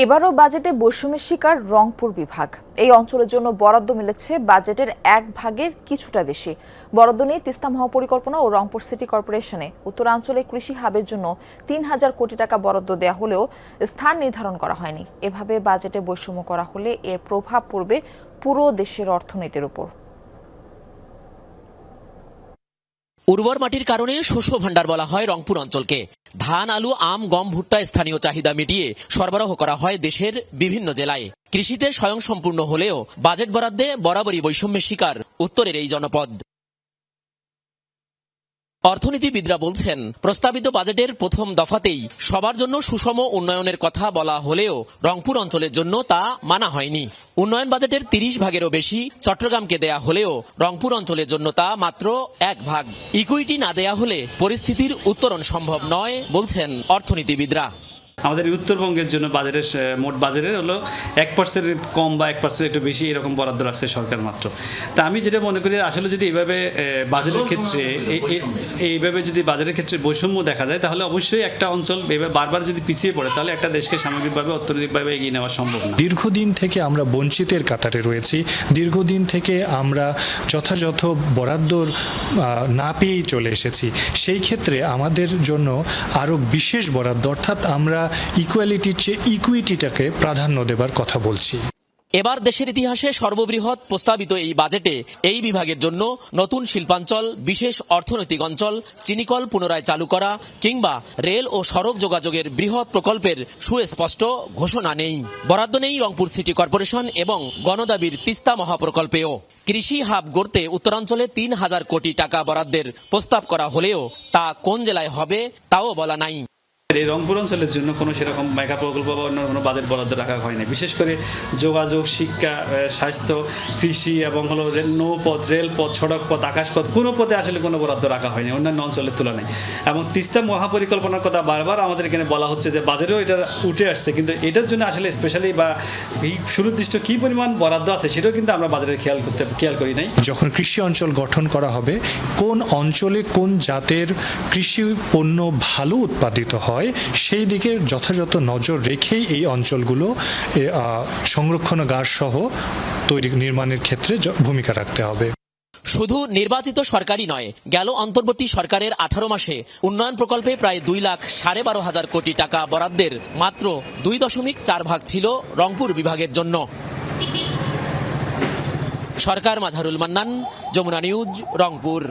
এবারও বাজেটে বৈষম্যের শিকার রংপুর বিভাগ। এই অঞ্চলের জন্য বরাদ্দ মিলেছে বাজেটের 1/2-এর কিছুটা বেশি। বরাদ্দ নেই তিস্তা মহাপরিকল্পনা ও রংপুর সিটি কর্পোরেশনে। উত্তরাঞ্চলে কৃষি হাবের জন্য 3000 কোটি টাকা বরাদ্দ দেওয়া হলেও স্থান নির্ধারণ করা হয়নি। এভাবে বাজেটে বৈষম্য করা হলে এর প্রভাব পড়বে পুরো দেশের অর্থনীতির উপর। উর্বর মাটির কারণে শস্য ভাণ্ডার বলা হয় রংপুর অঞ্চলকে। ধান, আলু, আম, গম, ভুট্টা স্থানীয় চাহিদা মিটিয়ে সরবরাহ করা হয় দেশের বিভিন্ন জেলায়। কৃষিতে স্বয়ংসম্পূর্ণ হলেও বাজেট বরাদ্দে বরাবরই বৈষম্যের শিকার উত্তরের এই জনপদ। অর্থনীতিবিদরা বলছেন, প্রস্তাবিত বাজেটের প্রথম দফাতেই সবার জন্য সুষম উন্নয়নের কথা বলা হলেও রংপুর অঞ্চলের জন্য তা মানা হয়নি। উন্নয়ন বাজেটের 30 ভাগেরও বেশি চট্টগ্রামকে দেয়া হলেও রংপুর অঞ্চলের জন্য তা মাত্র 1 ভাগ। ইকুইটি না দেয়া হলে পরিস্থিতির উত্তরণ সম্ভব নয় বলছেন অর্থনীতিবিদরা। আমাদের উত্তরবঙ্গের জন্য বাজেটের মোট বাজেটের হলো 1% কম বা 1% একটু বেশি এরকম বরাদ্দ রাখছে সরকার মাত্র। তা আমি যেটা মনে করি, আসলে যদি এইভাবে বাজেটের ক্ষেত্রে এইভাবে যদি বাজেটের ক্ষেত্রে বৈষম্য দেখা যায়, তাহলে অবশ্যই একটা অঞ্চল এভাবে বারবার যদি পিছিয়ে পড়ে, তাহলে একটা দেশকে সামগ্রিকভাবে অর্থনৈতিকভাবে এগিয়ে নেওয়া সম্ভব না। দীর্ঘদিন থেকে আমরা বঞ্চিতের কাতারে রয়েছি। দীর্ঘদিন থেকে আমরা যথাযথ বরাদ্দ না পেয়েই চলে এসেছি। সেই ক্ষেত্রে আমাদের জন্য আরও বিশেষ বরাদ্দ, অর্থাৎ আমরা ইকুয়ালিটির চেয়ে ইকুইটিটাকে প্রাধান্য দেবার কথা বলছি। এবার দেশের ইতিহাসে সর্ববৃহৎ প্রস্তাবিত এই বাজেটে এই বিভাগের জন্য নতুন শিল্পাঞ্চল, বিশেষ অর্থনৈতিক অঞ্চল, চিনিকল পুনরায় চালু করা কিংবা রেল ও সড়ক যোগাযোগের বৃহৎ প্রকল্পের সুস্পষ্ট ঘোষণা নেই। বরাদ্দ নেই রংপুর সিটি কর্পোরেশন এবং গণদাবির তিস্তা মহাপ্রকল্পেও। কৃষি হাব গড়তে উত্তরাঞ্চলে 3000 কোটি টাকা বরাদ্দের প্রস্তাব করা হলেও তা কোন জেলায় হবে তাও বলা নাই। এই রংপুর অঞ্চলের জন্য কোনো সেরকম মেগা প্রকল্প বা অন্য কোনো বাজেট বরাদ্দ রাখা হয়নি। বিশেষ করে যোগাযোগ, শিক্ষা, স্বাস্থ্য, কৃষি এবং হলো নৌপথ, রেলপথ, সড়কপথ, আকাশপথ, কোনো পথে আসলে কোনো বরাদ্দ রাখা হয়নি অন্যান্য অঞ্চলের তুলনায়। এবং তিস্তা মহাপরিকল্পনার কথা বারবার আমাদের এখানে বলা হচ্ছে যে বাজেটেও এটা উঠে আসছে, কিন্তু এটার জন্য আসলে স্পেশালি বা সুনির্দিষ্ট কী পরিমাণ বরাদ্দ আছে সেটাও কিন্তু আমরা বাজেটে খেয়াল করি নাই। যখন কৃষি অঞ্চল গঠন করা হবে, কোন অঞ্চলে কোন জাতের কৃষি পণ্য ভালো উৎপাদিত হয় সেই দিকে যথাযথ নজর রেখেই এই অঞ্চলগুলো সংরক্ষণাগার সহ নির্মাণের ক্ষেত্রে ভূমিকা রাখতে হবে। শুধু নির্বাচিত সরকারই নয়, গেল অন্তর্বর্তী সরকারের 18 মাসে উন্নয়ন প্রকল্পে প্রায় 2,12,500 কোটি টাকা বরাদ্দের মাত্র 2.4 ভাগ ছিল রংপুর বিভাগের জন্য। সরকার, মাঝারুল মান্নান, যমুনা নিউজ, রংপুর।